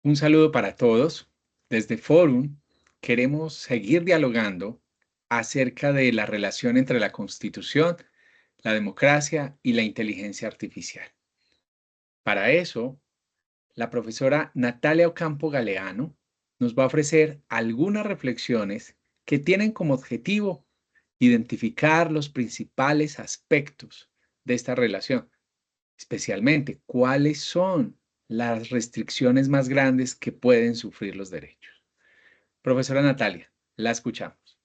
Un saludo para todos. Desde Forum queremos seguir dialogando acerca de la relación entre la Constitución, la democracia y la inteligencia artificial. Para eso, la profesora Natalia Ocampo Galeano nos va a ofrecer algunas reflexiones que tienen como objetivo identificar los principales aspectos de esta relación, especialmente cuáles son las restricciones más grandes que pueden sufrir los derechos. Profesora Natalia, la escuchamos.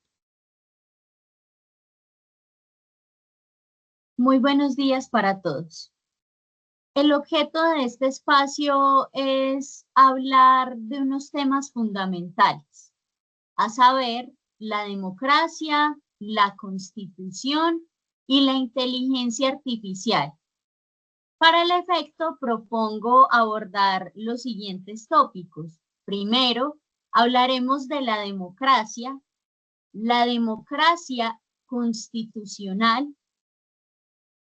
Muy buenos días para todos. El objeto de este espacio es hablar de unos temas fundamentales, a saber, la democracia, la constitución y la inteligencia artificial. Para el efecto, propongo abordar los siguientes tópicos. Primero, hablaremos de la democracia constitucional,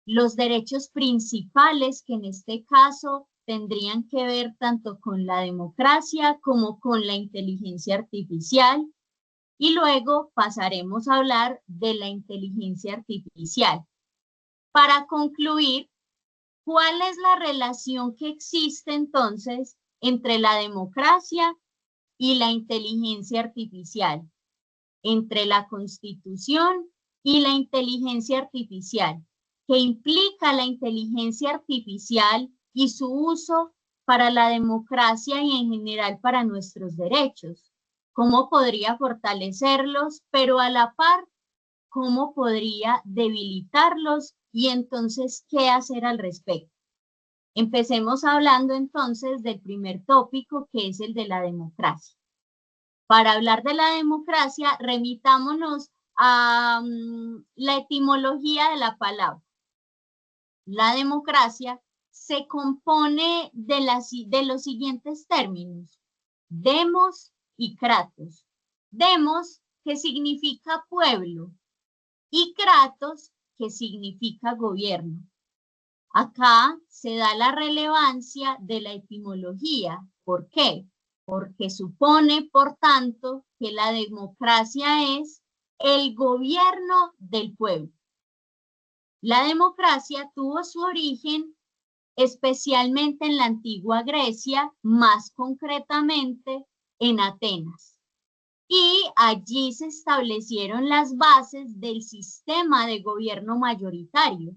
los derechos principales que en este caso tendrían que ver tanto con la democracia como con la inteligencia artificial, y luego pasaremos a hablar de la inteligencia artificial. Para concluir, ¿cuál es la relación que existe entonces entre la democracia y la inteligencia artificial, entre la Constitución y la inteligencia artificial? ¿Qué implica la inteligencia artificial y su uso para la democracia y en general para nuestros derechos? ¿Cómo podría fortalecerlos, pero a la par, cómo podría debilitarlos y entonces qué hacer al respecto? Empecemos hablando entonces del primer tópico, que es el de la democracia. Para hablar de la democracia, remitámonos a la etimología de la palabra. La democracia se compone de los siguientes términos: demos y kratos. Demos, que significa pueblo, y kratos, que significa gobierno. Acá se da la relevancia de la etimología. ¿Por qué? Porque supone, por tanto, que la democracia es el gobierno del pueblo. La democracia tuvo su origen especialmente en la antigua Grecia, más concretamente en Atenas. Y allí se establecieron las bases del sistema de gobierno mayoritario.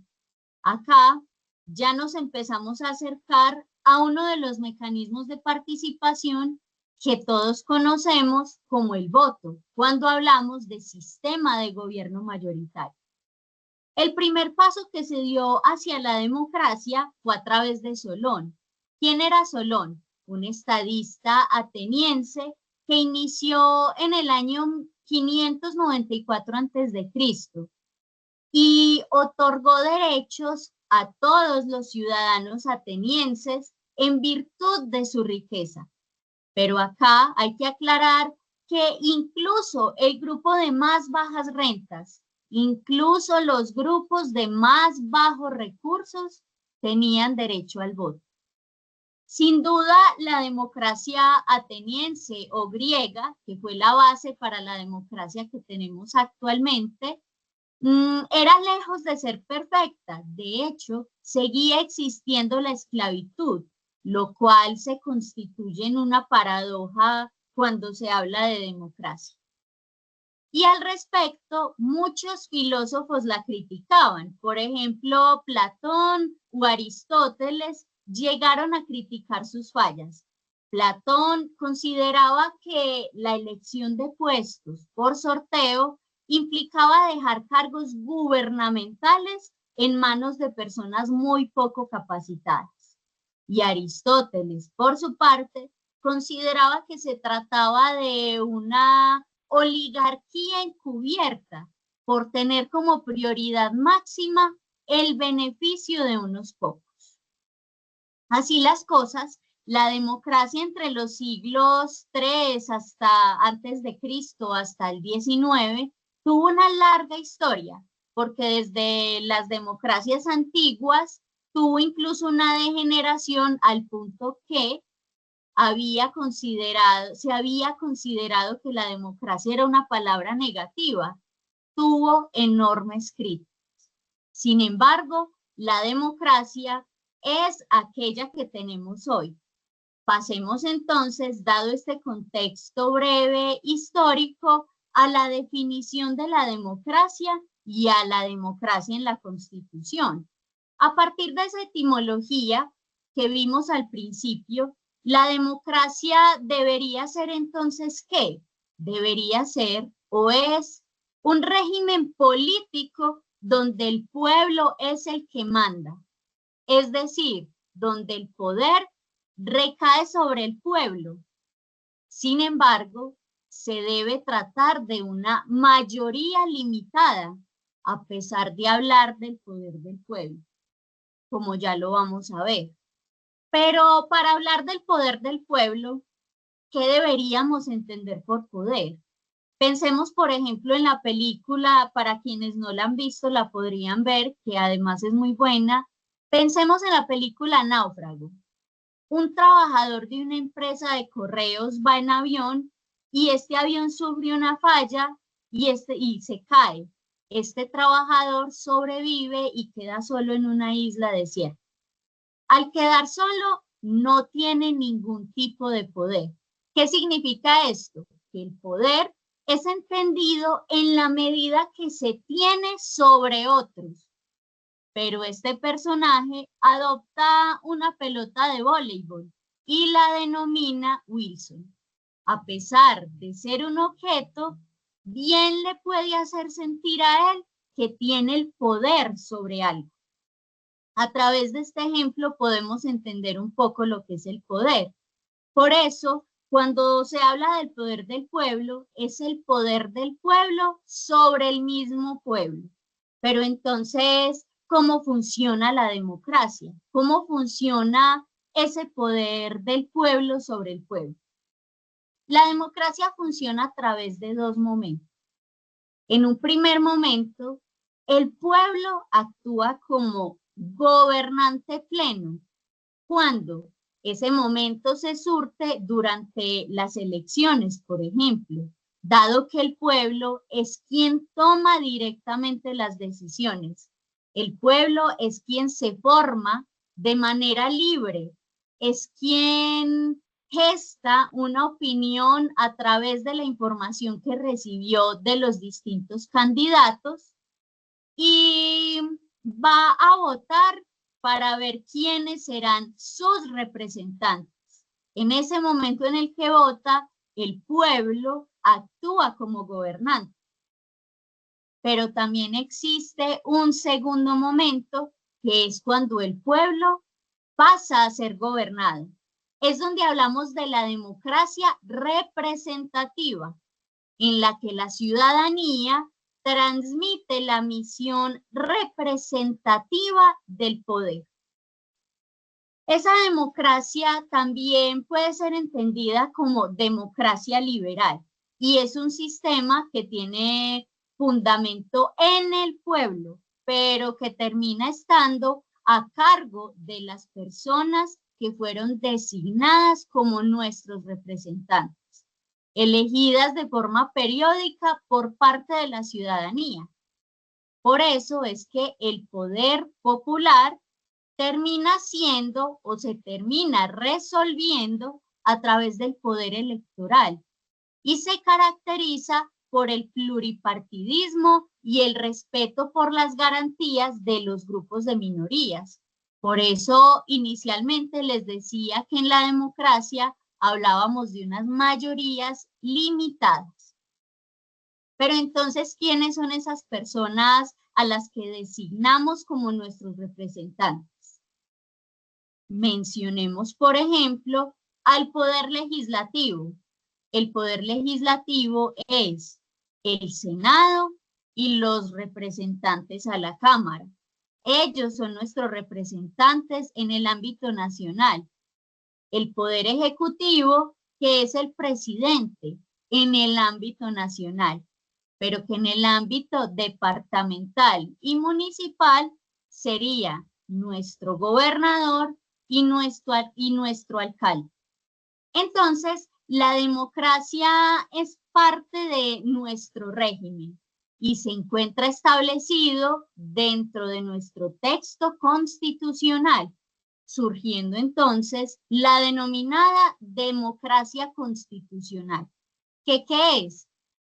Acá ya nos empezamos a acercar a uno de los mecanismos de participación que todos conocemos como el voto, cuando hablamos de sistema de gobierno mayoritario. El primer paso que se dio hacia la democracia fue a través de Solón. ¿Quién era Solón? Un estadista ateniense que inició en el año 594 a.C. y otorgó derechos a todos los ciudadanos atenienses en virtud de su riqueza. Pero acá hay que aclarar que incluso el grupo de más bajas rentas, incluso los grupos de más bajos recursos tenían derecho al voto. Sin duda, la democracia ateniense o griega, que fue la base para la democracia que tenemos actualmente, era lejos de ser perfecta. De hecho, seguía existiendo la esclavitud, lo cual se constituye en una paradoja cuando se habla de democracia. Y al respecto, muchos filósofos la criticaban. Por ejemplo, Platón o Aristóteles llegaron a criticar sus fallas. Platón consideraba que la elección de puestos por sorteo implicaba dejar cargos gubernamentales en manos de personas muy poco capacitadas. Y Aristóteles, por su parte, consideraba que se trataba de una oligarquía encubierta por tener como prioridad máxima el beneficio de unos pocos. Así las cosas, la democracia entre los siglos III hasta antes de Cristo hasta el XIX tuvo una larga historia, porque desde las democracias antiguas tuvo incluso una degeneración al punto que se había considerado que la democracia era una palabra negativa, tuvo enormes críticas. Sin embargo, la democracia es aquella que tenemos hoy. Pasemos entonces, dado este contexto breve histórico, a la definición de la democracia y a la democracia en la Constitución. A partir de esa etimología que vimos al principio, la democracia debería ser entonces, ¿qué? Debería ser o es un régimen político donde el pueblo es el que manda, es decir, donde el poder recae sobre el pueblo. Sin embargo, se debe tratar de una mayoría limitada, a pesar de hablar del poder del pueblo, como ya lo vamos a ver. Pero para hablar del poder del pueblo, ¿qué deberíamos entender por poder? Pensemos, por ejemplo, en la película, para quienes no la han visto, la podrían ver, que además es muy buena. Pensemos en la película Náufrago. Un trabajador de una empresa de correos va en avión y este avión sufre una falla y se cae. Este trabajador sobrevive y queda solo en una isla desierta. Al quedar solo, no tiene ningún tipo de poder. ¿Qué significa esto? Que el poder es entendido en la medida que se tiene sobre otros. Pero este personaje adopta una pelota de voleibol y la denomina Wilson. A pesar de ser un objeto, bien le puede hacer sentir a él que tiene el poder sobre algo. A través de este ejemplo podemos entender un poco lo que es el poder. Por eso, cuando se habla del poder del pueblo, es el poder del pueblo sobre el mismo pueblo. Pero entonces, ¿cómo funciona la democracia? ¿Cómo funciona ese poder del pueblo sobre el pueblo? La democracia funciona a través de dos momentos. En un primer momento, el pueblo actúa como gobernante pleno, cuando ese momento se surte durante las elecciones, por ejemplo, dado que el pueblo es quien toma directamente las decisiones. El pueblo es quien se forma de manera libre, es quien gesta una opinión a través de la información que recibió de los distintos candidatos y va a votar para ver quiénes serán sus representantes. En ese momento en el que vota, el pueblo actúa como gobernante. Pero también existe un segundo momento, que es cuando el pueblo pasa a ser gobernado. Es donde hablamos de la democracia representativa, en la que la ciudadanía transmite la misión representativa del poder. Esa democracia también puede ser entendida como democracia liberal y es un sistema que tiene fundamento en el pueblo, pero que termina estando a cargo de las personas que fueron designadas como nuestros representantes, elegidas de forma periódica por parte de la ciudadanía. Por eso es que el poder popular termina siendo o se termina resolviendo a través del poder electoral y se caracteriza por el pluripartidismo y el respeto por las garantías de los grupos de minorías. Por eso inicialmente les decía que en la democracia hablábamos de unas mayorías limitadas. Pero entonces, ¿quiénes son esas personas a las que designamos como nuestros representantes? Mencionemos, por ejemplo, al poder legislativo. El poder legislativo es el Senado y los representantes a la Cámara. Ellos son nuestros representantes en el ámbito nacional. El poder ejecutivo, que es el presidente en el ámbito nacional, pero que en el ámbito departamental y municipal sería nuestro gobernador y nuestro alcalde. Entonces, la democracia es parte de nuestro régimen y se encuentra establecido dentro de nuestro texto constitucional, surgiendo entonces la denominada democracia constitucional. ¿Qué es?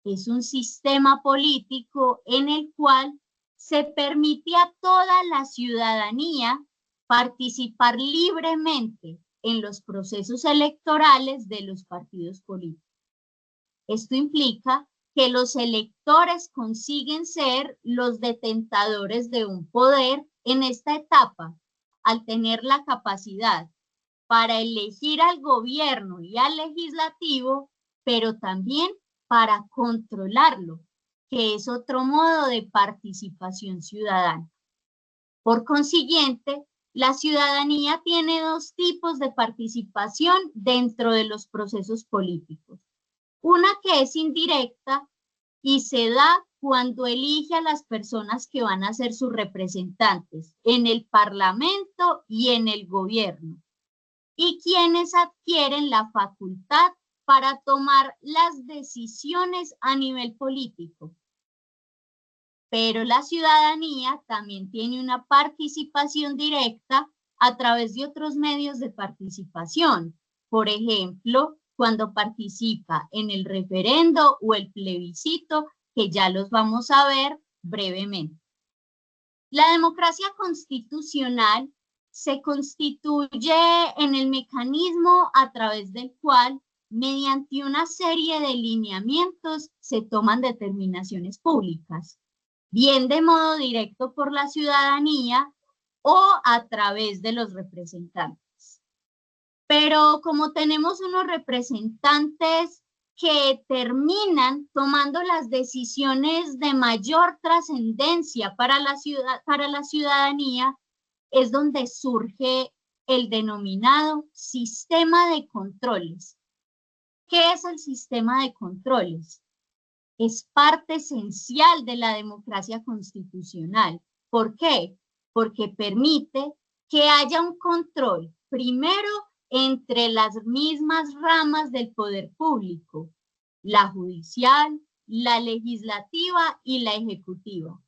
Es un sistema político en el cual se permite a toda la ciudadanía participar libremente en los procesos electorales de los partidos políticos. Esto implica que los electores consiguen ser los detentadores de un poder en esta etapa, al tener la capacidad para elegir al gobierno y al legislativo, pero también para controlarlo, que es otro modo de participación ciudadana. Por consiguiente, la ciudadanía tiene dos tipos de participación dentro de los procesos políticos. Una que es indirecta y se da cuando elige a las personas que van a ser sus representantes en el Parlamento y en el gobierno, y quienes adquieren la facultad para tomar las decisiones a nivel político. Pero la ciudadanía también tiene una participación directa a través de otros medios de participación. Por ejemplo, cuando participa en el referendo o el plebiscito, que ya los vamos a ver brevemente. La democracia constitucional se constituye en el mecanismo a través del cual, mediante una serie de lineamientos, se toman determinaciones públicas, bien de modo directo por la ciudadanía o a través de los representantes. Pero como tenemos unos representantes que terminan tomando las decisiones de mayor trascendencia para la ciudadanía, es donde surge el denominado sistema de controles. ¿Qué es el sistema de controles? Es parte esencial de la democracia constitucional. ¿Por qué? Porque permite que haya un control, primero, entre las mismas ramas del poder público, la judicial, la legislativa y la ejecutiva.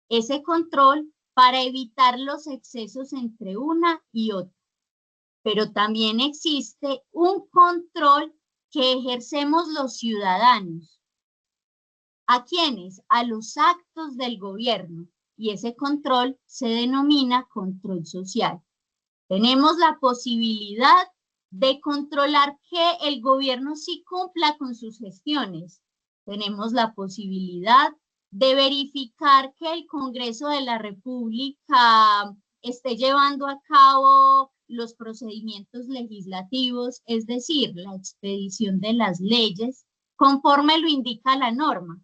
Ese control para evitar los excesos entre una y otra. Pero también existe un control que ejercemos los ciudadanos. ¿A quiénes? A los actos del gobierno, y ese control se denomina control social. Tenemos la posibilidad de controlar que el gobierno sí cumpla con sus gestiones. Tenemos la posibilidad de verificar que el Congreso de la República esté llevando a cabo los procedimientos legislativos, es decir, la expedición de las leyes, conforme lo indica la norma.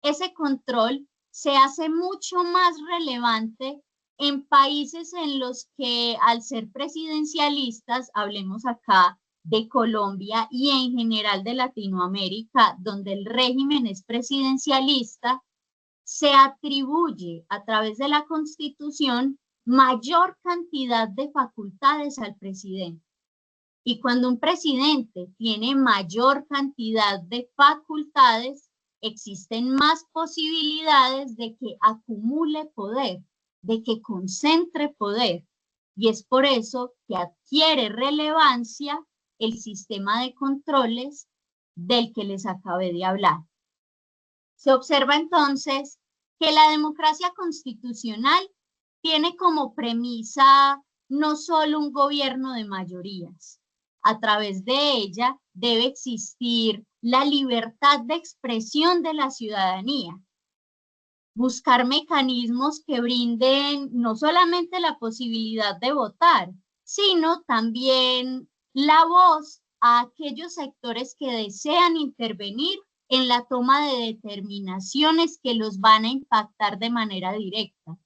Ese control se hace mucho más relevante en países en los que, al ser presidencialistas, hablemos acá de Colombia y en general de Latinoamérica, donde el régimen es presidencialista, se atribuye a través de la Constitución mayor cantidad de facultades al presidente. Y cuando un presidente tiene mayor cantidad de facultades, existen más posibilidades de que acumule poder, de que concentre poder. Y es por eso que adquiere relevancia el sistema de controles del que les acabé de hablar. Se observa entonces que la democracia constitucional tiene como premisa no solo un gobierno de mayorías. A través de ella debe existir la libertad de expresión de la ciudadanía. Buscar mecanismos que brinden no solamente la posibilidad de votar, sino también la voz a aquellos sectores que desean intervenir en la toma de determinaciones que los van a impactar de manera directa.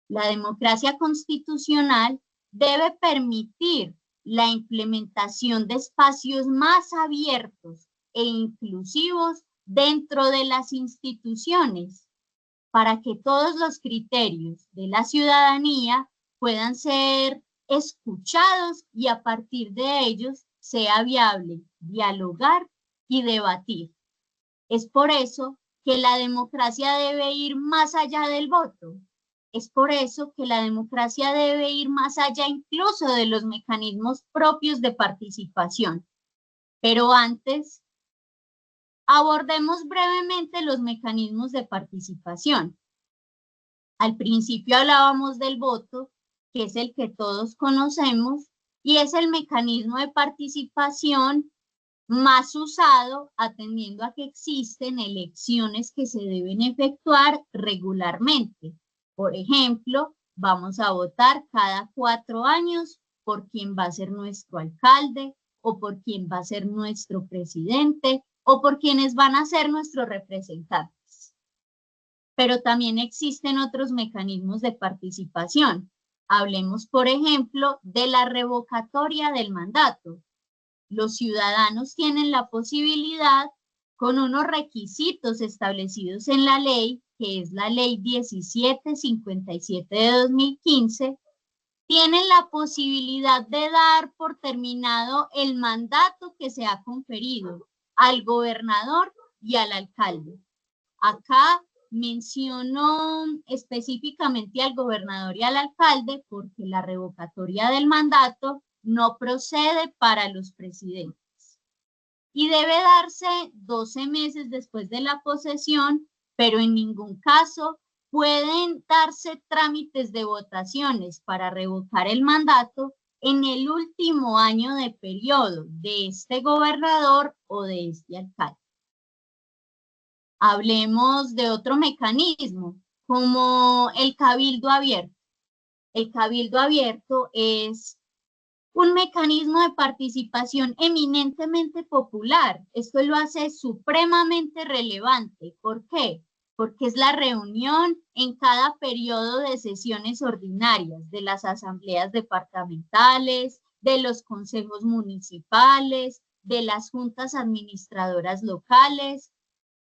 La democracia constitucional debe permitir la implementación de espacios más abiertos e inclusivos dentro de las instituciones, para que todos los criterios de la ciudadanía puedan ser escuchados y a partir de ellos sea viable dialogar y debatir. Es por eso que la democracia debe ir más allá del voto. Es por eso que la democracia debe ir más allá incluso de los mecanismos propios de participación. Pero antes, abordemos brevemente los mecanismos de participación. Al principio hablábamos del voto, que es el que todos conocemos, y es el mecanismo de participación más usado, atendiendo a que existen elecciones que se deben efectuar regularmente. Por ejemplo, vamos a votar cada 4 años por quién va a ser nuestro alcalde, o por quién va a ser nuestro presidente, o por quienes van a ser nuestros representantes. Pero también existen otros mecanismos de participación. Hablemos, por ejemplo, de la revocatoria del mandato. Los ciudadanos tienen la posibilidad, con unos requisitos establecidos en la ley, que es la ley 1757 de 2015, tienen la posibilidad de dar por terminado el mandato que se ha conferido al gobernador y al alcalde. Acá menciono específicamente al gobernador y al alcalde porque la revocatoria del mandato no procede para los presidentes. Y debe darse 12 meses después de la posesión, pero en ningún caso pueden darse trámites de votaciones para revocar el mandato en el último año de periodo de este gobernador o de este alcalde. Hablemos de otro mecanismo, como el cabildo abierto. El cabildo abierto es un mecanismo de participación eminentemente popular. Esto lo hace supremamente relevante. ¿Por qué? Porque es la reunión en cada periodo de sesiones ordinarias de las asambleas departamentales, de los consejos municipales, de las juntas administradoras locales,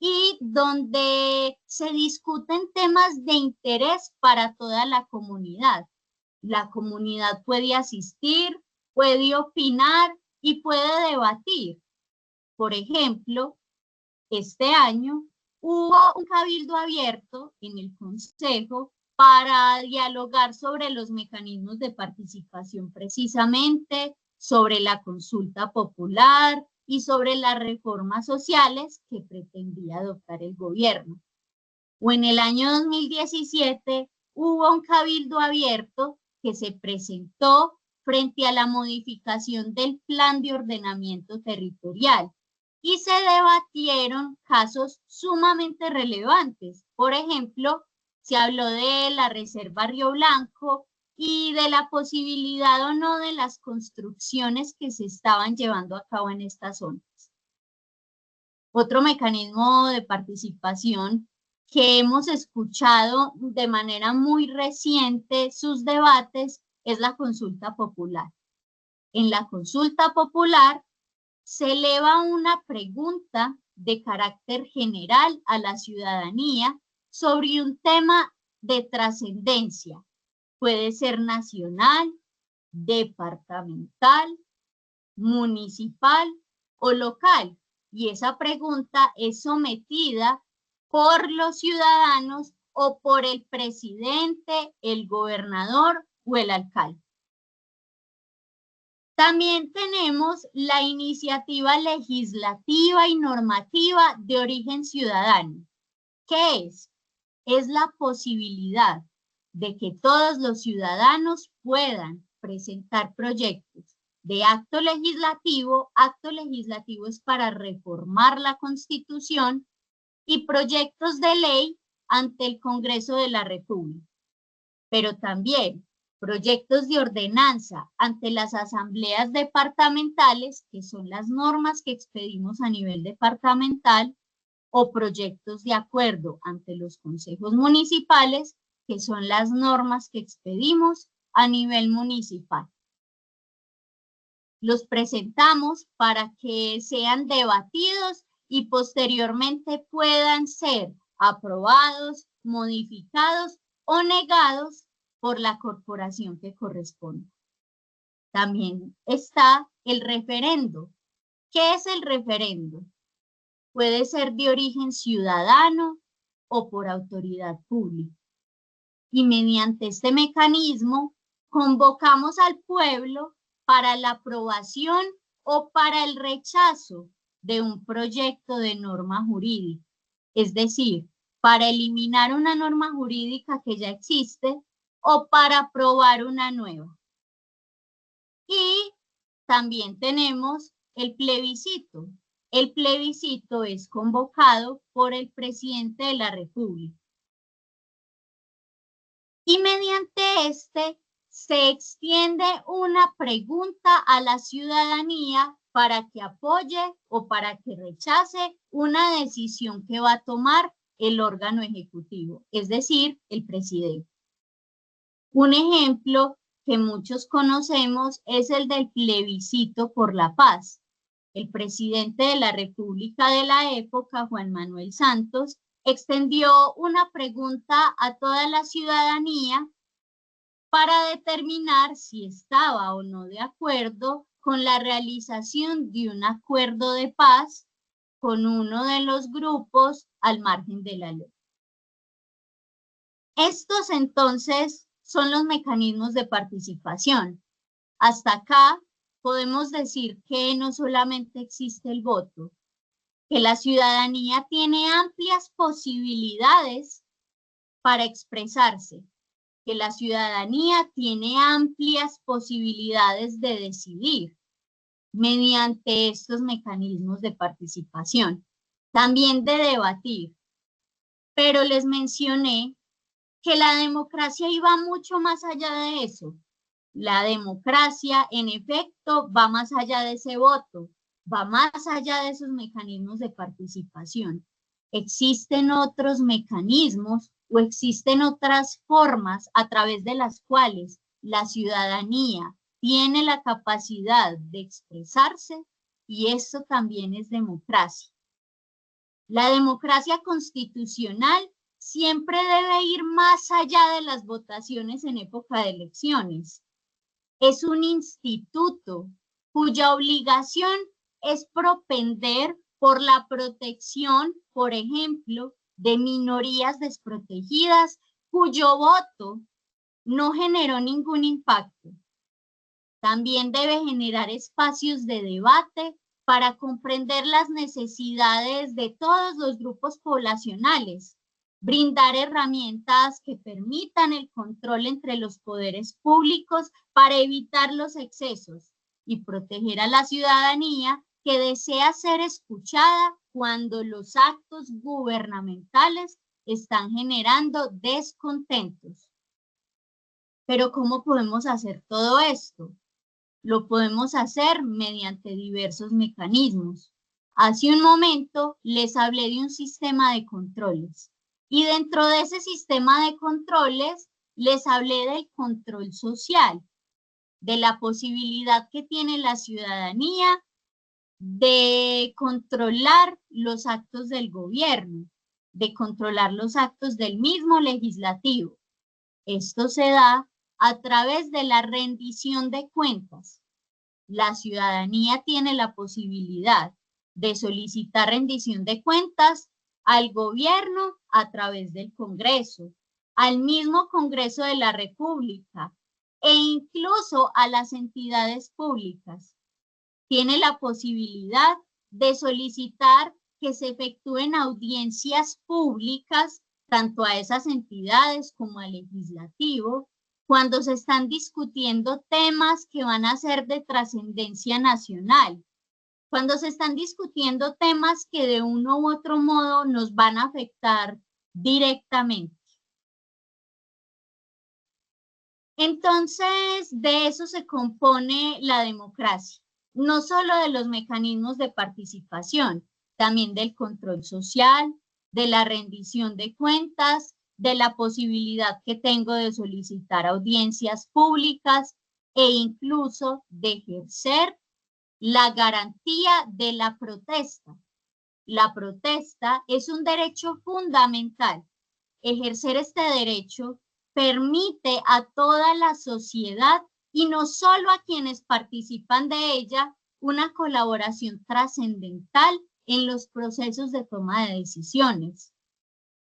y donde se discuten temas de interés para toda la comunidad. La comunidad puede asistir, puede opinar y puede debatir. Por ejemplo, este año hubo un cabildo abierto en el Consejo para dialogar sobre los mecanismos de participación precisamente, sobre la consulta popular y sobre las reformas sociales que pretendía adoptar el gobierno. O en el año 2017 hubo un cabildo abierto que se presentó frente a la modificación del plan de ordenamiento territorial y se debatieron casos sumamente relevantes. Por ejemplo, se habló de la Reserva Río Blanco y de la posibilidad o no de las construcciones que se estaban llevando a cabo en estas zonas. Otro mecanismo de participación que hemos escuchado de manera muy reciente sus debates es la consulta popular. En la consulta popular se eleva una pregunta de carácter general a la ciudadanía sobre un tema de trascendencia. Puede ser nacional, departamental, municipal o local. Y esa pregunta es sometida por los ciudadanos o por el presidente, el gobernador o el alcalde. También tenemos la iniciativa legislativa y normativa de origen ciudadano. ¿Qué es? Es la posibilidad de que todos los ciudadanos puedan presentar proyectos de acto legislativo. Acto legislativo es para reformar la Constitución, y proyectos de ley ante el Congreso de la República. Pero también proyectos de ordenanza ante las asambleas departamentales, que son las normas que expedimos a nivel departamental, o proyectos de acuerdo ante los consejos municipales, que son las normas que expedimos a nivel municipal. Los presentamos para que sean debatidos y posteriormente puedan ser aprobados, modificados o negados por la corporación que corresponde. También está el referendo. ¿Qué es el referendo? Puede ser de origen ciudadano o por autoridad pública. Y mediante este mecanismo convocamos al pueblo para la aprobación o para el rechazo de un proyecto de norma jurídica. Es decir, para eliminar una norma jurídica que ya existe o para aprobar una nueva. Y también tenemos el plebiscito. El plebiscito es convocado por el presidente de la República. Y mediante este se extiende una pregunta a la ciudadanía para que apoye o para que rechace una decisión que va a tomar el órgano ejecutivo, es decir, el presidente. Un ejemplo que muchos conocemos es el del plebiscito por la paz. El presidente de la República de la época, Juan Manuel Santos, extendió una pregunta a toda la ciudadanía para determinar si estaba o no de acuerdo con la realización de un acuerdo de paz con uno de los grupos al margen de la ley. Estos entonces son los mecanismos de participación. Hasta acá podemos decir que no solamente existe el voto, que la ciudadanía tiene amplias posibilidades para expresarse, que la ciudadanía tiene amplias posibilidades de decidir mediante estos mecanismos de participación, también de debatir. Pero les mencioné que la democracia iba mucho más allá de eso. La democracia, en efecto, va más allá de ese voto, va más allá de esos mecanismos de participación. Existen otros mecanismos o existen otras formas a través de las cuales la ciudadanía tiene la capacidad de expresarse y eso también es democracia. La democracia constitucional siempre debe ir más allá de las votaciones en época de elecciones. Es un instituto cuya obligación es propender por la protección, por ejemplo, de minorías desprotegidas cuyo voto no generó ningún impacto. También debe generar espacios de debate para comprender las necesidades de todos los grupos poblacionales, brindar herramientas que permitan el control entre los poderes públicos para evitar los excesos y proteger a la ciudadanía que desea ser escuchada cuando los actos gubernamentales están generando descontentos. Pero ¿cómo podemos hacer todo esto? Lo podemos hacer mediante diversos mecanismos. Hace un momento les hablé de un sistema de controles. Y dentro de ese sistema de controles, les hablé del control social, de la posibilidad que tiene la ciudadanía de controlar los actos del gobierno, de controlar los actos del mismo legislativo. Esto se da a través de la rendición de cuentas. La ciudadanía tiene la posibilidad de solicitar rendición de cuentas al gobierno a través del Congreso, al mismo Congreso de la República e incluso a las entidades públicas. Tiene la posibilidad de solicitar que se efectúen audiencias públicas tanto a esas entidades como al legislativo cuando se están discutiendo temas que van a ser de trascendencia nacional, cuando se están discutiendo temas que de uno u otro modo nos van a afectar directamente. Entonces, de eso se compone la democracia, no solo de los mecanismos de participación, también del control social, de la rendición de cuentas, de la posibilidad que tengo de solicitar audiencias públicas e incluso de ejercer la garantía de la protesta. La protesta es un derecho fundamental. Ejercer este derecho permite a toda la sociedad y no solo a quienes participan de ella, una colaboración trascendental en los procesos de toma de decisiones.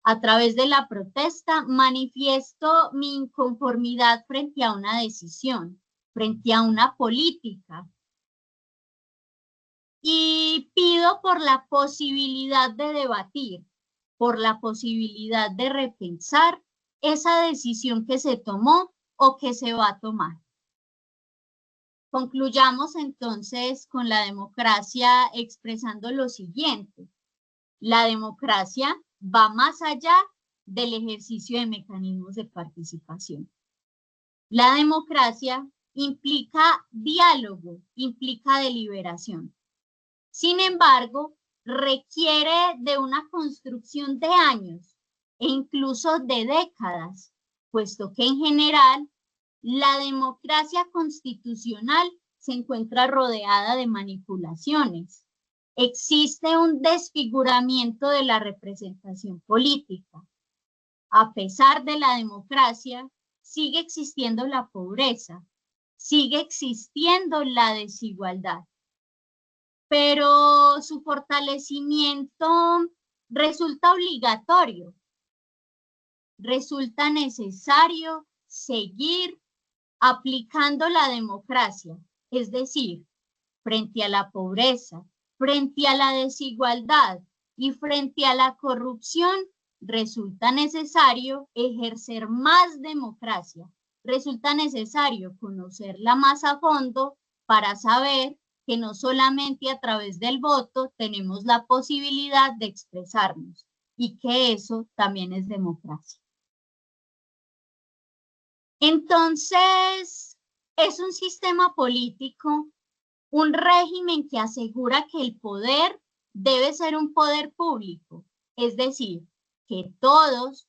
A través de la protesta manifiesto mi inconformidad frente a una decisión, frente a una política, y pido por la posibilidad de debatir, por la posibilidad de repensar esa decisión que se tomó o que se va a tomar. Concluyamos entonces con la democracia expresando lo siguiente. La democracia va más allá del ejercicio de mecanismos de participación. La democracia implica diálogo, implica deliberación. Sin embargo, requiere de una construcción de años e incluso de décadas, puesto que en general la democracia constitucional se encuentra rodeada de manipulaciones. Existe un desfiguramiento de la representación política. A pesar de la democracia, sigue existiendo la pobreza, sigue existiendo la desigualdad. Pero su fortalecimiento resulta obligatorio, resulta necesario seguir aplicando la democracia, es decir, frente a la pobreza, frente a la desigualdad y frente a la corrupción, resulta necesario ejercer más democracia, resulta necesario conocerla más a fondo para saber que no solamente a través del voto tenemos la posibilidad de expresarnos y que eso también es democracia. Entonces, es un sistema político, un régimen que asegura que el poder debe ser un poder público, es decir, que todos,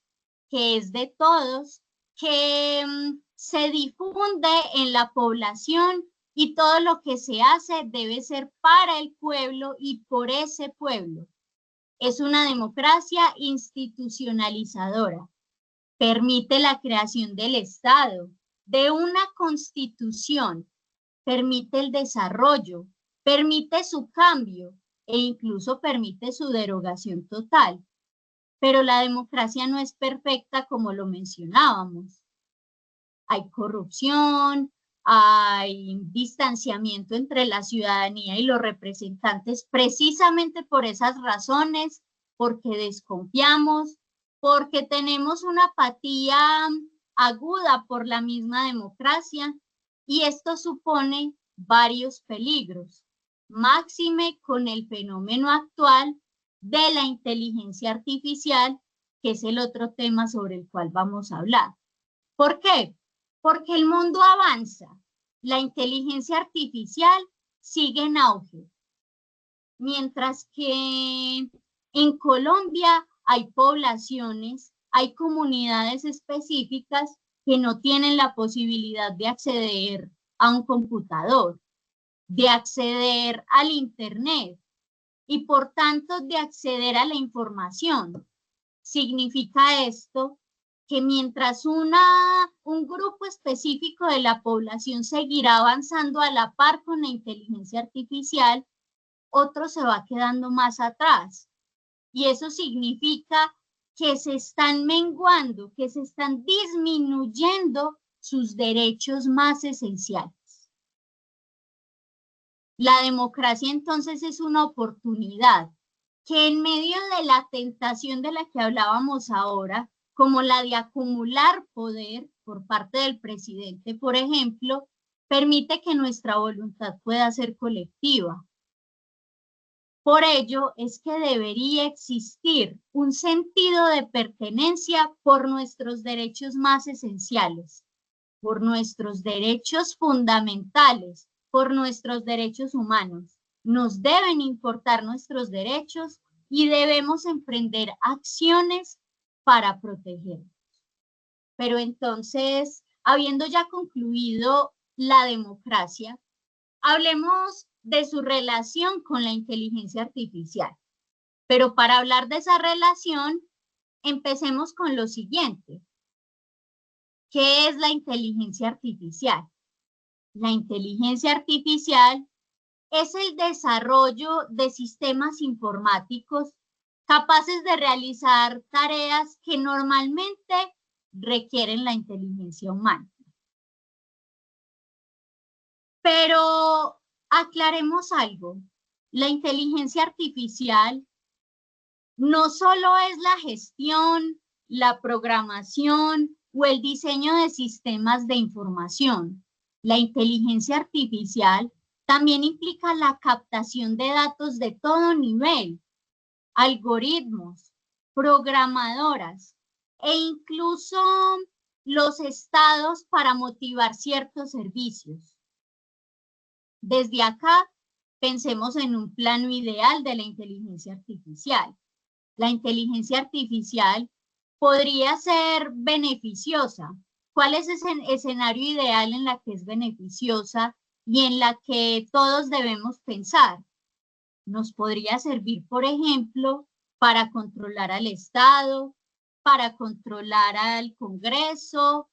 que es de todos, que se difunde en la población y todo lo que se hace debe ser para el pueblo y por ese pueblo. Es una democracia institucionalizadora. Permite la creación del Estado, de una constitución, permite el desarrollo, permite su cambio e incluso permite su derogación total. Pero la democracia no es perfecta como lo mencionábamos. Hay corrupción, hay distanciamiento entre la ciudadanía y los representantes precisamente por esas razones, porque desconfiamos, porque tenemos una apatía aguda por la misma democracia y esto supone varios peligros, máxime con el fenómeno actual de la inteligencia artificial, que es el otro tema sobre el cual vamos a hablar. ¿Por qué? Porque el mundo avanza, la inteligencia artificial sigue en auge, mientras que en Colombia hay poblaciones, hay comunidades específicas que no tienen la posibilidad de acceder a un computador, de acceder al internet y por tanto de acceder a la información. Significa esto que mientras un grupo específico de la población seguirá avanzando a la par con la inteligencia artificial, otro se va quedando más atrás. Y eso significa que se están menguando, que se están disminuyendo sus derechos más esenciales. La democracia entonces es una oportunidad que en medio de la tentación de la que hablábamos ahora, como la de acumular poder por parte del presidente, por ejemplo, permite que nuestra voluntad pueda ser colectiva. Por ello es que debería existir un sentido de pertenencia por nuestros derechos más esenciales, por nuestros derechos fundamentales, por nuestros derechos humanos. Nos deben importar nuestros derechos y debemos emprender acciones para protegerlos. Pero entonces, habiendo ya concluido la democracia, hablemos de su relación con la inteligencia artificial. Pero para hablar de esa relación, empecemos con lo siguiente. ¿Qué es la inteligencia artificial? La inteligencia artificial es el desarrollo de sistemas informáticos capaces de realizar tareas que normalmente requieren la inteligencia humana. Pero aclaremos algo. La inteligencia artificial no solo es la gestión, la programación o el diseño de sistemas de información. La inteligencia artificial también implica la captación de datos de todo nivel, algoritmos, programadoras e incluso los estados para motivar ciertos servicios. Desde acá, pensemos en un plano ideal de la inteligencia artificial. La inteligencia artificial podría ser beneficiosa. ¿Cuál es ese escenario ideal en la que es beneficiosa y en la que todos debemos pensar? Nos podría servir, por ejemplo, para controlar al Estado, para controlar al Congreso.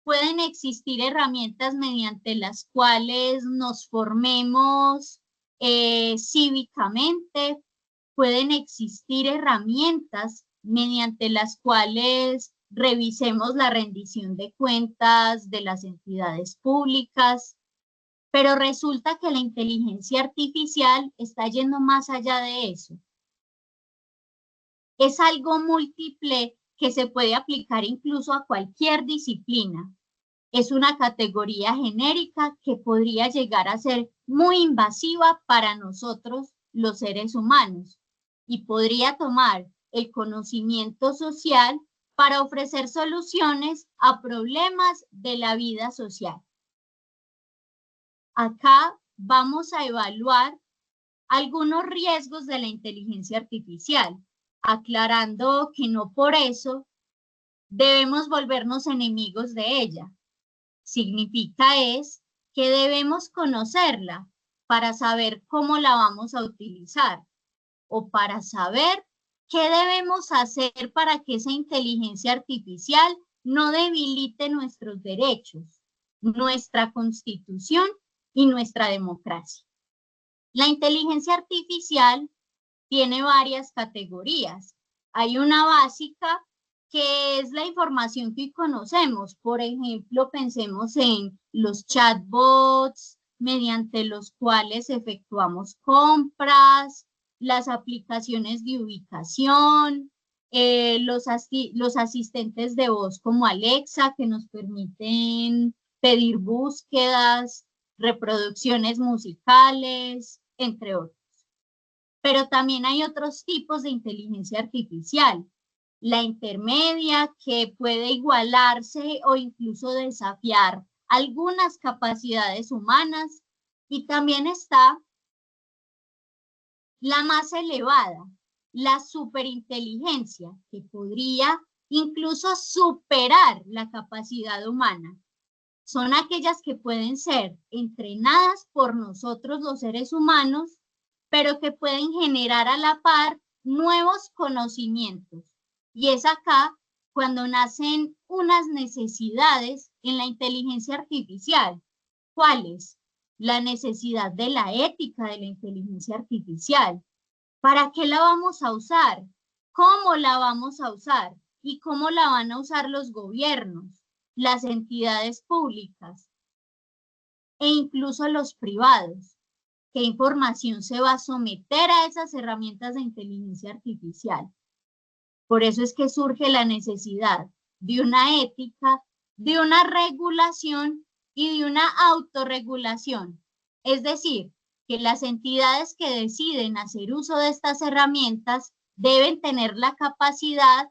Pueden existir herramientas mediante las cuales nos formemos cívicamente. Pueden existir herramientas mediante las cuales revisemos la rendición de cuentas de las entidades públicas. Pero resulta que la inteligencia artificial está yendo más allá de eso. Es algo múltiple que se puede aplicar incluso a cualquier disciplina. Es una categoría genérica que podría llegar a ser muy invasiva para nosotros, los seres humanos, y podría tomar el conocimiento social para ofrecer soluciones a problemas de la vida social. Acá vamos a evaluar algunos riesgos de la inteligencia artificial, aclarando que no por eso debemos volvernos enemigos de ella. Significa es que debemos conocerla para saber cómo la vamos a utilizar o para saber qué debemos hacer para que esa inteligencia artificial no debilite nuestros derechos, nuestra constitución y nuestra democracia. La inteligencia artificial tiene varias categorías. Hay una básica que es la información que hoy conocemos. Por ejemplo, pensemos en los chatbots mediante los cuales efectuamos compras, las aplicaciones de ubicación, los asistentes de voz como Alexa que nos permiten pedir búsquedas, reproducciones musicales, entre otros. Pero también hay otros tipos de inteligencia artificial. La intermedia, que puede igualarse o incluso desafiar algunas capacidades humanas. Y también está la más elevada, la superinteligencia, que podría incluso superar la capacidad humana. Son aquellas que pueden ser entrenadas por nosotros los seres humanos, pero que pueden generar a la par nuevos conocimientos. Y es acá cuando nacen unas necesidades en la inteligencia artificial. ¿Cuáles? La necesidad de la ética de la inteligencia artificial. ¿Para qué la vamos a usar? ¿Cómo la vamos a usar? ¿Y cómo la van a usar los gobiernos, las entidades públicas e incluso los privados? ¿Qué información se va a someter a esas herramientas de inteligencia artificial? Por eso es que surge la necesidad de una ética, de una regulación y de una autorregulación. Es decir, que las entidades que deciden hacer uso de estas herramientas deben tener la capacidad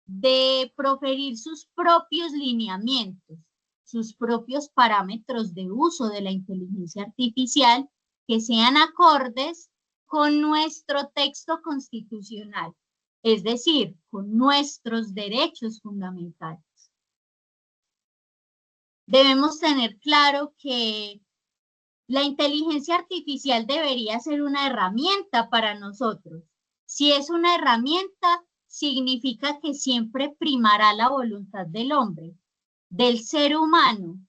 de proferir sus propios lineamientos, sus propios parámetros de uso de la inteligencia artificial que sean acordes con nuestro texto constitucional, es decir, con nuestros derechos fundamentales. Debemos tener claro que la inteligencia artificial debería ser una herramienta para nosotros. Si es una herramienta, significa que siempre primará la voluntad del hombre, del ser humano.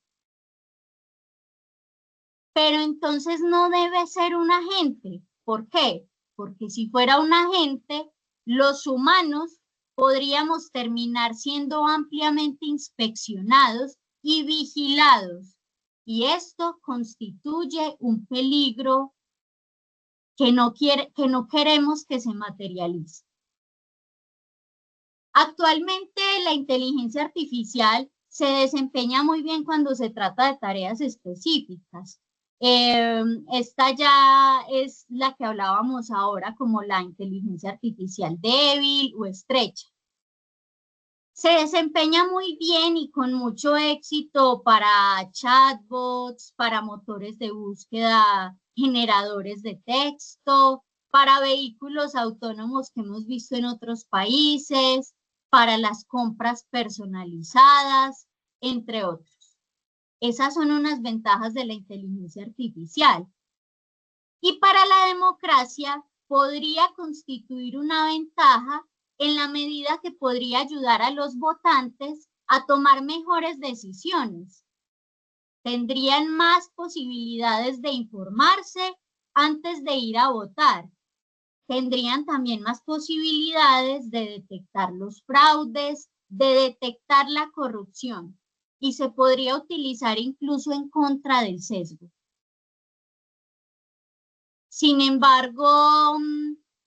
pero entonces no debe ser un agente. ¿Por qué? Porque si fuera un agente, los humanos podríamos terminar siendo ampliamente inspeccionados y vigilados. Y esto constituye un peligro que no queremos que se materialice. Actualmente la inteligencia artificial se desempeña muy bien cuando se trata de tareas específicas. Esta ya es la que hablábamos ahora como la inteligencia artificial débil o estrecha. Se desempeña muy bien y con mucho éxito para chatbots, para motores de búsqueda, generadores de texto, para vehículos autónomos que hemos visto en otros países, para las compras personalizadas, entre otros. Esas son unas ventajas de la inteligencia artificial. Y para la democracia podría constituir una ventaja en la medida que podría ayudar a los votantes a tomar mejores decisiones. Tendrían más posibilidades de informarse antes de ir a votar. Tendrían también más posibilidades de detectar los fraudes, de detectar la corrupción, y se podría utilizar incluso en contra del sesgo. Sin embargo,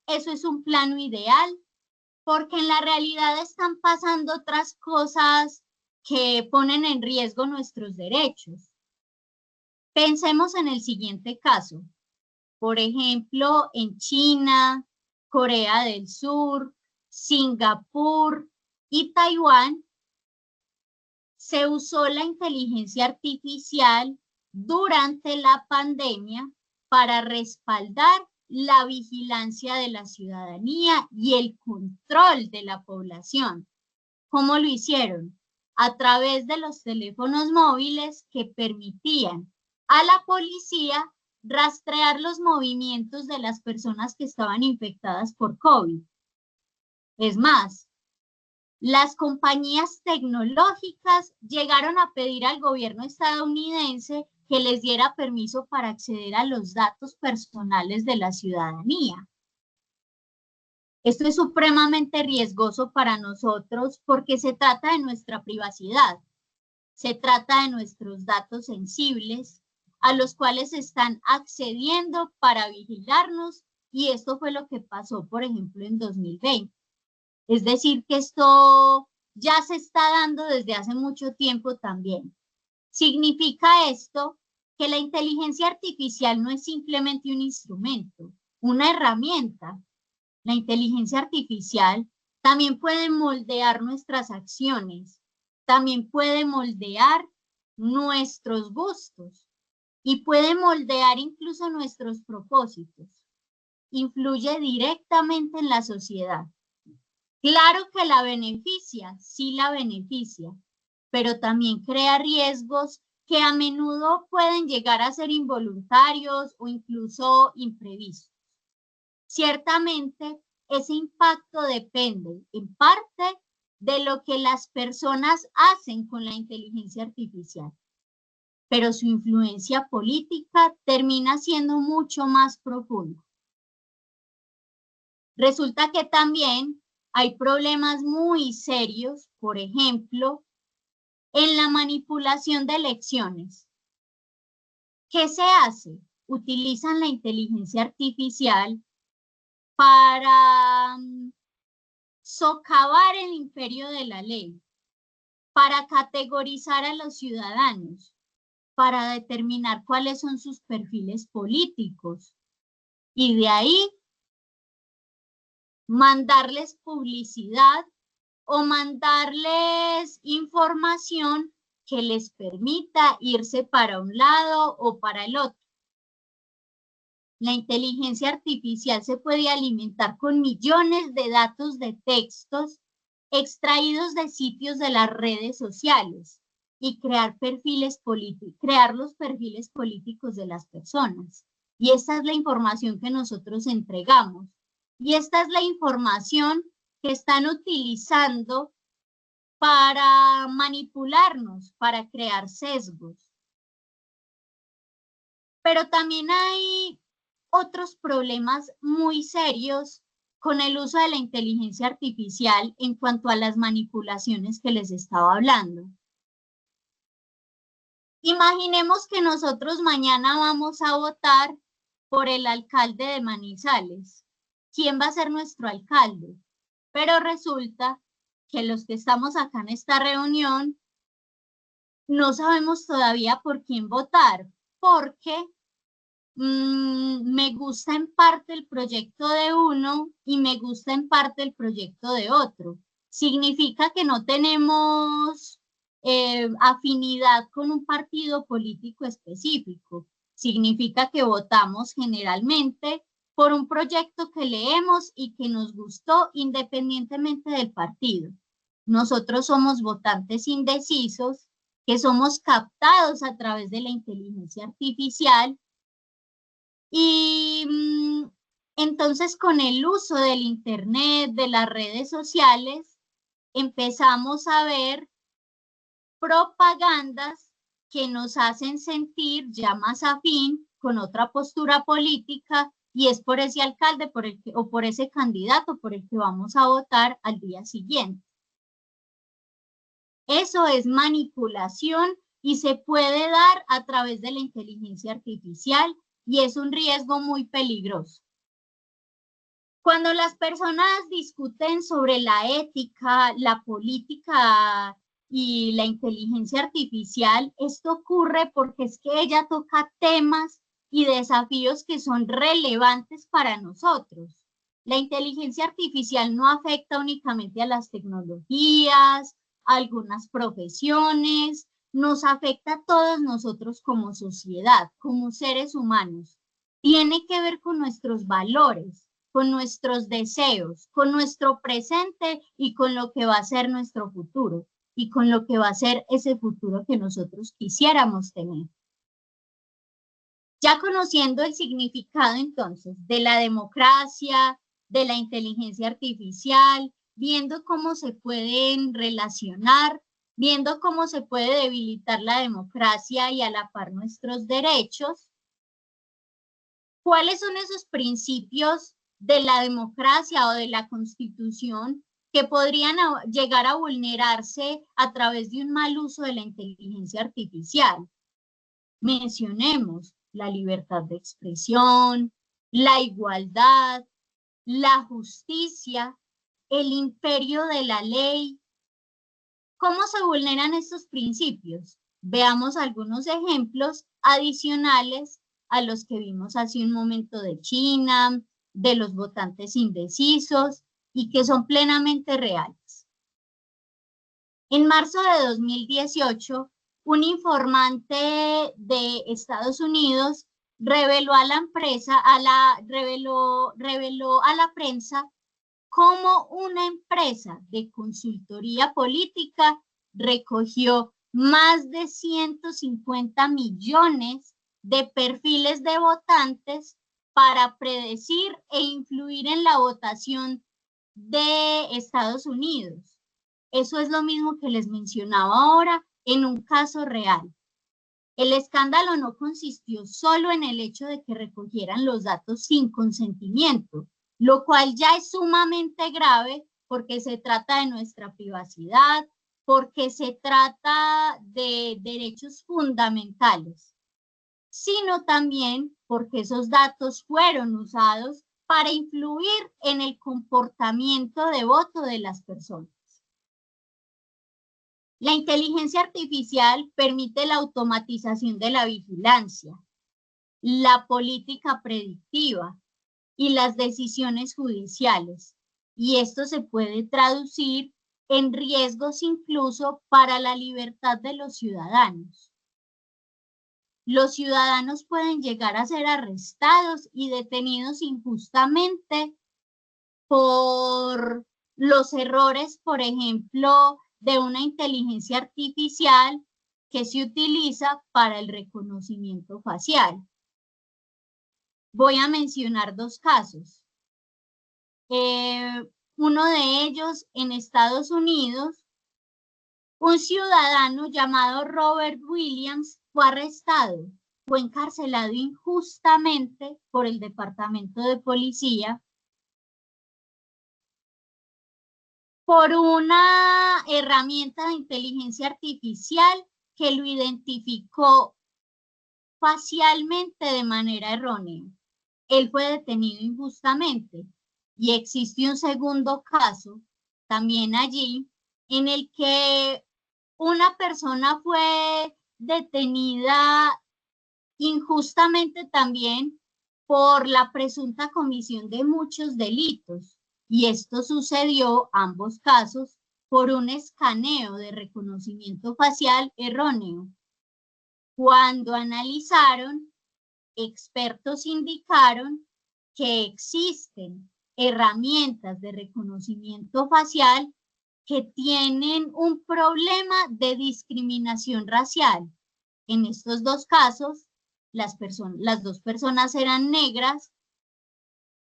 eso es un plano ideal, porque en la realidad están pasando otras cosas que ponen en riesgo nuestros derechos. Pensemos en el siguiente caso. Por ejemplo, en China, Corea del Sur, Singapur y Taiwán, se usó la inteligencia artificial durante la pandemia para respaldar la vigilancia de la ciudadanía y el control de la población. ¿Cómo lo hicieron? A través de los teléfonos móviles que permitían a la policía rastrear los movimientos de las personas que estaban infectadas por COVID. Es más, las compañías tecnológicas llegaron a pedir al gobierno estadounidense que les diera permiso para acceder a los datos personales de la ciudadanía. Esto es supremamente riesgoso para nosotros porque se trata de nuestra privacidad, se trata de nuestros datos sensibles a los cuales están accediendo para vigilarnos, y esto fue lo que pasó, por ejemplo, en 2020. Es decir, que esto ya se está dando desde hace mucho tiempo también. Significa esto que la inteligencia artificial no es simplemente un instrumento, una herramienta. La inteligencia artificial también puede moldear nuestras acciones, también puede moldear nuestros gustos y puede moldear incluso nuestros propósitos. Influye directamente en la sociedad. Claro que la beneficia, sí la beneficia, pero también crea riesgos que a menudo pueden llegar a ser involuntarios o incluso imprevistos. Ciertamente, ese impacto depende en parte de lo que las personas hacen con la inteligencia artificial, pero su influencia política termina siendo mucho más profunda. Resulta que también hay problemas muy serios, por ejemplo, en la manipulación de elecciones. ¿Qué se hace? Utilizan la inteligencia artificial para socavar el imperio de la ley, para categorizar a los ciudadanos, para determinar cuáles son sus perfiles políticos y de ahí mandarles publicidad o mandarles información que les permita irse para un lado o para el otro. La inteligencia artificial se puede alimentar con millones de datos de textos extraídos de sitios de las redes sociales y crear los perfiles políticos de las personas. Y esta es la información que nosotros entregamos. Y esta es la información que están utilizando para manipularnos, para crear sesgos. Pero también hay otros problemas muy serios con el uso de la inteligencia artificial en cuanto a las manipulaciones que les estaba hablando. Imaginemos que nosotros mañana vamos a votar por el alcalde de Manizales. ¿Quién va a ser nuestro alcalde? Pero resulta que los que estamos acá en esta reunión no sabemos todavía por quién votar, porque me gusta en parte el proyecto de uno y me gusta en parte el proyecto de otro. Significa que no tenemos afinidad con un partido político específico. Significa que votamos generalmente por un proyecto que leemos y que nos gustó independientemente del partido. Nosotros somos votantes indecisos que somos captados a través de la inteligencia artificial. Y entonces con el uso del internet, de las redes sociales, empezamos a ver propagandas que nos hacen sentir ya más afín con otra postura política y es por ese alcalde o por ese candidato por el que vamos a votar al día siguiente. Eso es manipulación y se puede dar a través de la inteligencia artificial y es un riesgo muy peligroso. Cuando las personas discuten sobre la ética, la política y la inteligencia artificial, esto ocurre porque es que ella toca temas y desafíos que son relevantes para nosotros. La inteligencia artificial no afecta únicamente a las tecnologías, a algunas profesiones, nos afecta a todos nosotros como sociedad, como seres humanos. Tiene que ver con nuestros valores, con nuestros deseos, con nuestro presente y con lo que va a ser nuestro futuro y con lo que va a ser ese futuro que nosotros quisiéramos tener. Ya conociendo el significado entonces de la democracia, de la inteligencia artificial, viendo cómo se pueden relacionar, viendo cómo se puede debilitar la democracia y a la par nuestros derechos, ¿cuáles son esos principios de la democracia o de la Constitución que podrían llegar a vulnerarse a través de un mal uso de la inteligencia artificial? Mencionemos la libertad de expresión, la igualdad, la justicia, el imperio de la ley. ¿Cómo se vulneran estos principios? Veamos algunos ejemplos adicionales a los que vimos hace un momento de China, de los votantes indecisos y que son plenamente reales. En marzo de 2018, un informante de Estados Unidos reveló a la empresa, reveló a la prensa cómo una empresa de consultoría política recogió más de 150 millones de perfiles de votantes para predecir e influir en la votación de Estados Unidos. Eso es lo mismo que les mencionaba ahora en un caso real. El escándalo no consistió solo en el hecho de que recogieran los datos sin consentimiento, lo cual ya es sumamente grave porque se trata de nuestra privacidad, porque se trata de derechos fundamentales, sino también porque esos datos fueron usados para influir en el comportamiento de voto de las personas. La inteligencia artificial permite la automatización de la vigilancia, la política predictiva y las decisiones judiciales, y esto se puede traducir en riesgos incluso para la libertad de los ciudadanos. Los ciudadanos pueden llegar a ser arrestados y detenidos injustamente por los errores, por ejemplo, de una inteligencia artificial que se utiliza para el reconocimiento facial. Voy a mencionar dos casos. Uno de ellos en Estados Unidos, un ciudadano llamado Robert Williams fue arrestado fue encarcelado injustamente por el Departamento de Policía por una herramienta de inteligencia artificial que lo identificó facialmente de manera errónea. Él fue detenido injustamente y existe un segundo caso también allí en el que una persona fue detenida injustamente también por la presunta comisión de muchos delitos. Y esto sucedió, ambos casos, por un escaneo de reconocimiento facial erróneo. Cuando analizaron, expertos indicaron que existen herramientas de reconocimiento facial que tienen un problema de discriminación racial. En estos dos casos, las dos personas eran negras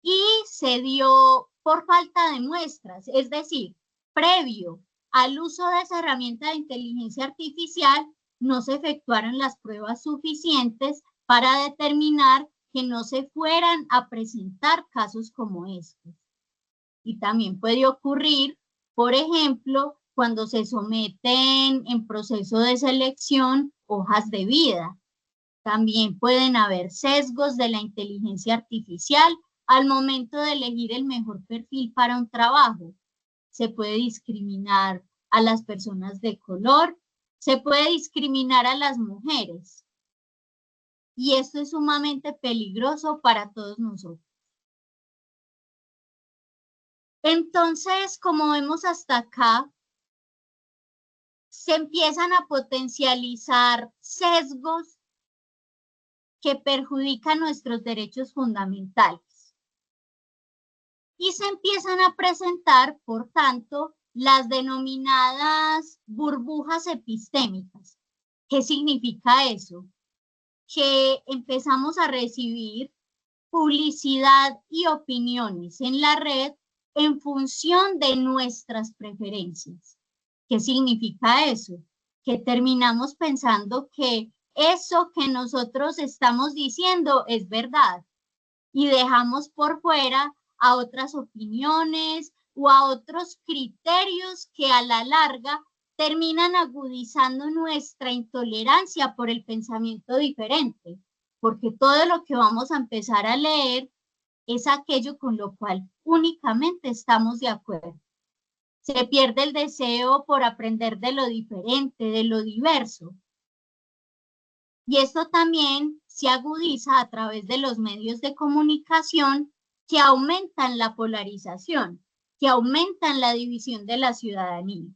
y se dio por falta de muestras, es decir, previo al uso de esa herramienta de inteligencia artificial, no se efectuaron las pruebas suficientes para determinar que no se fueran a presentar casos como estos. Y también puede ocurrir, por ejemplo, cuando se someten en proceso de selección hojas de vida. También pueden haber sesgos de la inteligencia artificial al momento de elegir el mejor perfil para un trabajo. Se puede discriminar a las personas de color, se puede discriminar a las mujeres. Y esto es sumamente peligroso para todos nosotros. Entonces, como vemos hasta acá, se empiezan a potencializar sesgos que perjudican nuestros derechos fundamentales. Y se empiezan a presentar, por tanto, las denominadas burbujas epistémicas. ¿Qué significa eso? Que empezamos a recibir publicidad y opiniones en la red en función de nuestras preferencias. ¿Qué significa eso? Que terminamos pensando que eso que nosotros estamos diciendo es verdad y dejamos por fuera a otras opiniones o a otros criterios que a la larga terminan agudizando nuestra intolerancia por el pensamiento diferente, porque todo lo que vamos a empezar a leer es aquello con lo cual únicamente estamos de acuerdo. Se pierde el deseo por aprender de lo diferente, de lo diverso. Y esto también se agudiza a través de los medios de comunicación que aumentan la polarización, que aumentan la división de la ciudadanía.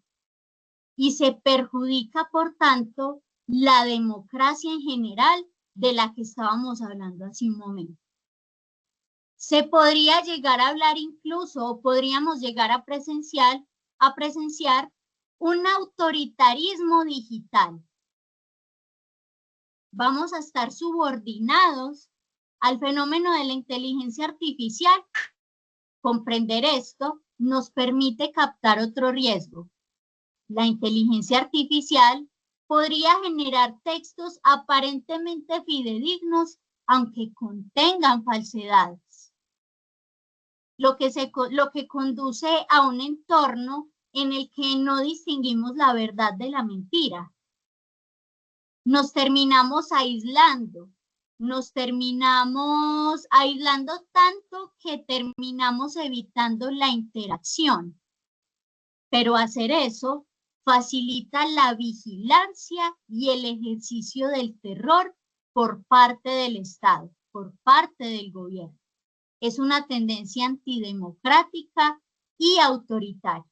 Y se perjudica, por tanto, la democracia en general de la que estábamos hablando hace un momento. Se podría llegar a hablar incluso, o podríamos llegar a presenciar un autoritarismo digital. Vamos a estar subordinados al fenómeno de la inteligencia artificial. Comprender esto nos permite captar otro riesgo. La inteligencia artificial podría generar textos aparentemente fidedignos, aunque contengan falsedades. Lo que conduce a un entorno en el que no distinguimos la verdad de la mentira. Nos terminamos aislando tanto que terminamos evitando la interacción. Pero hacer eso facilita la vigilancia y el ejercicio del terror por parte del Estado, por parte del gobierno. Es una tendencia antidemocrática y autoritaria.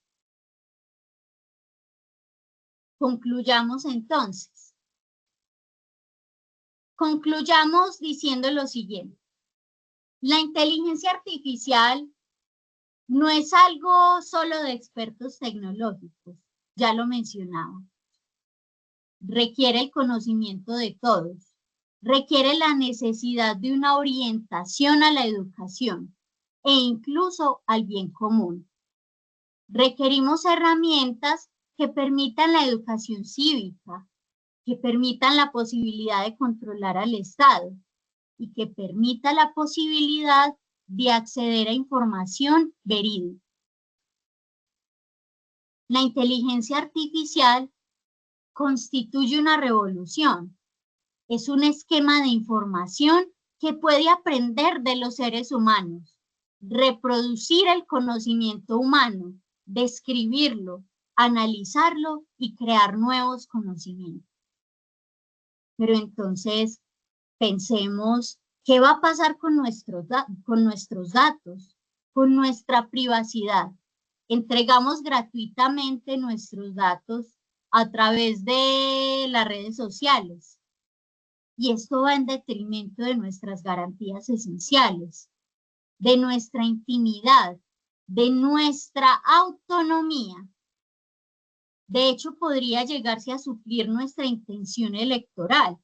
Concluyamos entonces. Concluyamos diciendo lo siguiente. La inteligencia artificial no es algo solo de expertos tecnológicos, ya lo mencionaba. Requiere el conocimiento de todos. Requiere la necesidad de una orientación a la educación e incluso al bien común. Requerimos herramientas que permitan la educación cívica, que permitan la posibilidad de controlar al Estado y que permita la posibilidad de acceder a información verídica. La inteligencia artificial constituye una revolución. Es un esquema de información que puede aprender de los seres humanos, reproducir el conocimiento humano, describirlo, analizarlo y crear nuevos conocimientos. Pero entonces pensemos, ¿qué va a pasar con nuestros datos, con nuestra privacidad? Entregamos gratuitamente nuestros datos a través de las redes sociales. Y esto va en detrimento de nuestras garantías esenciales, de nuestra intimidad, de nuestra autonomía. De hecho, podría llegarse a suplir nuestra intención electoral.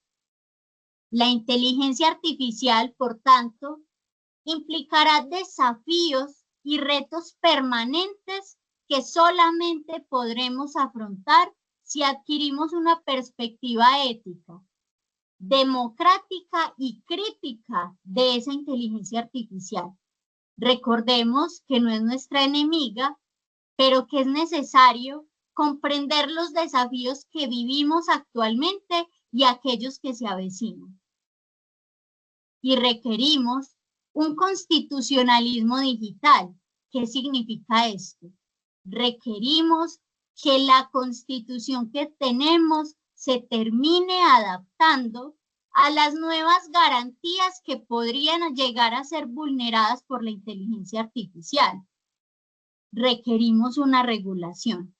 La inteligencia artificial, por tanto, implicará desafíos y retos permanentes que solamente podremos afrontar si adquirimos una perspectiva ética, democrática y crítica de esa inteligencia artificial. Recordemos que no es nuestra enemiga, pero que es necesario comprender los desafíos que vivimos actualmente y aquellos que se avecinan. Y requerimos un constitucionalismo digital. ¿Qué significa esto? Requerimos que la constitución que tenemos se termine adaptando a las nuevas garantías que podrían llegar a ser vulneradas por la inteligencia artificial. Requerimos una regulación,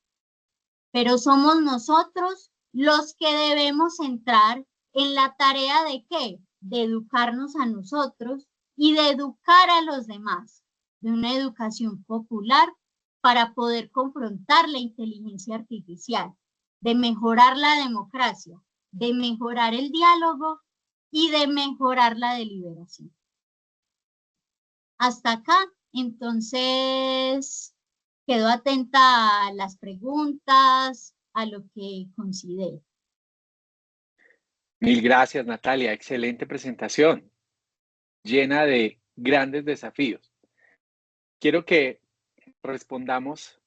pero somos nosotros los que debemos entrar en la tarea de ¿qué? De educarnos a nosotros y de educar a los demás, de una educación popular para poder confrontar la inteligencia artificial, de mejorar la democracia, de mejorar el diálogo y de mejorar la deliberación. Hasta acá, entonces, quedo atenta a las preguntas, a lo que considere. Mil gracias, Natalia. Excelente presentación, llena de grandes desafíos. Quiero que respondamos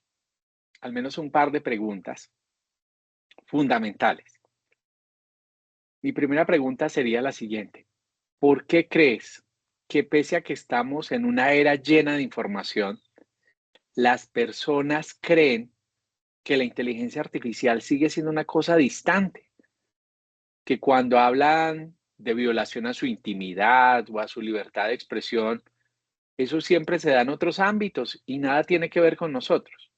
al menos un par de preguntas fundamentales. Mi primera pregunta sería la siguiente. ¿Por qué crees que pese a que estamos en una era llena de información, las personas creen que la inteligencia artificial sigue siendo una cosa distante? Que cuando hablan de violación a su intimidad o a su libertad de expresión, eso siempre se da en otros ámbitos y nada tiene que ver con nosotros.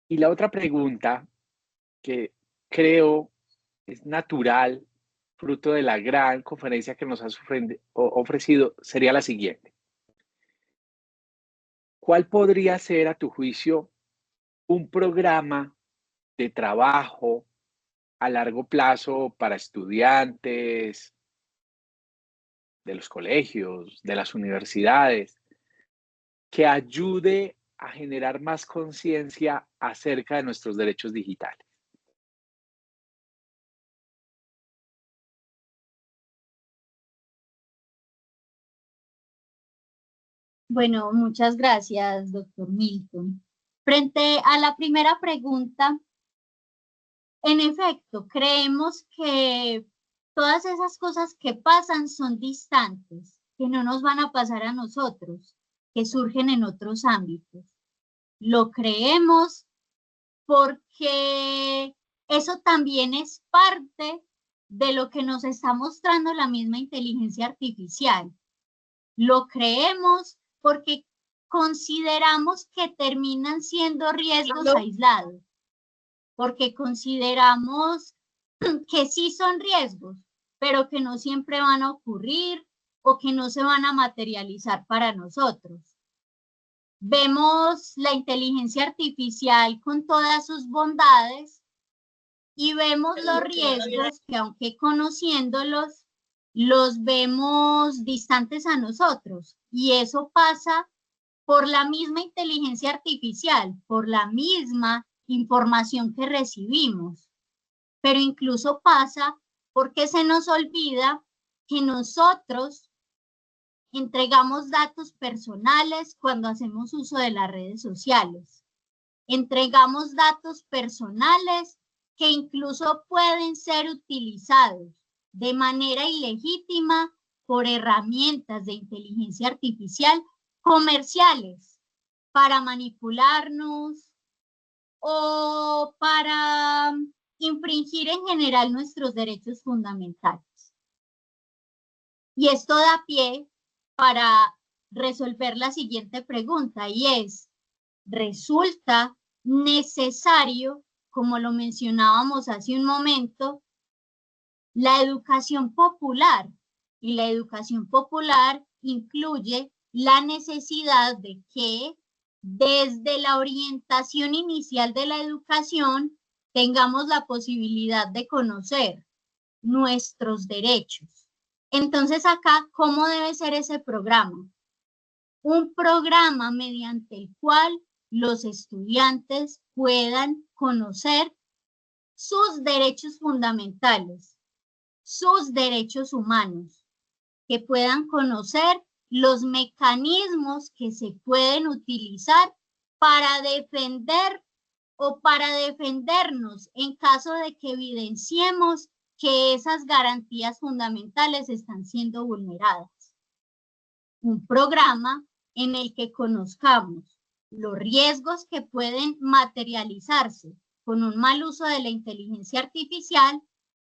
Y la otra pregunta que creo es natural, fruto de la gran conferencia que nos has ofrecido, sería la siguiente. ¿Cuál podría ser, a tu juicio, un programa de trabajo a largo plazo para estudiantes de los colegios, de las universidades, que ayude a generar más conciencia acerca de nuestros derechos digitales? Bueno, muchas gracias, doctor Milton. Frente a la primera pregunta, en efecto, creemos que todas esas cosas que pasan son distantes, que no nos van a pasar a nosotros, que surgen en otros ámbitos. Lo creemos porque eso también es parte de lo que nos está mostrando la misma inteligencia artificial. Lo creemos porque consideramos que terminan siendo riesgos aislados, porque consideramos que sí son riesgos, pero que no siempre van a ocurrir o que no se van a materializar para nosotros. Vemos la inteligencia artificial con todas sus bondades y vemos los riesgos que, aunque conociéndolos, los vemos distantes a nosotros. Y eso pasa por la misma inteligencia artificial, por la misma información que recibimos. pero incluso pasa porque se nos olvida que nosotros entregamos datos personales cuando hacemos uso de las redes sociales. Entregamos datos personales que incluso pueden ser utilizados de manera ilegítima por herramientas de inteligencia artificial comerciales para manipularnos o para infringir en general nuestros derechos fundamentales. Y esto da pie para resolver la siguiente pregunta, y es, ¿resulta necesario, como lo mencionábamos hace un momento, la educación popular? Y la educación popular incluye la necesidad de que desde la orientación inicial de la educación tengamos la posibilidad de conocer nuestros derechos. Entonces acá, ¿cómo debe ser ese programa? Un programa mediante el cual los estudiantes puedan conocer sus derechos fundamentales, sus derechos humanos, que puedan conocer los mecanismos que se pueden utilizar para defender o para defendernos en caso de que evidenciemos que esas garantías fundamentales están siendo vulneradas. Un programa en el que conozcamos los riesgos que pueden materializarse con un mal uso de la inteligencia artificial,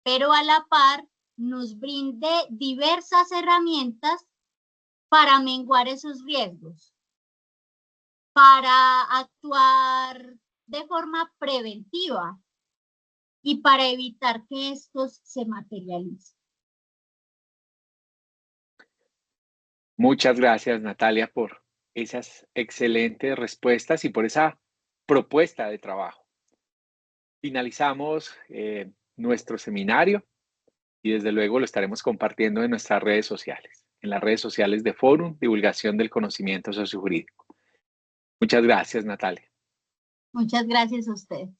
pero a la par nos brinde diversas herramientas para menguar esos riesgos, para actuar de forma preventiva y para evitar que estos se materialicen. Muchas gracias, Natalia, por esas excelentes respuestas y por esa propuesta de trabajo. Finalizamos nuestro seminario y desde luego lo estaremos compartiendo en nuestras redes sociales, en las redes sociales de Fórum Divulgación del Conocimiento Sociojurídico. Muchas gracias, Natalia. Muchas gracias a ustedes.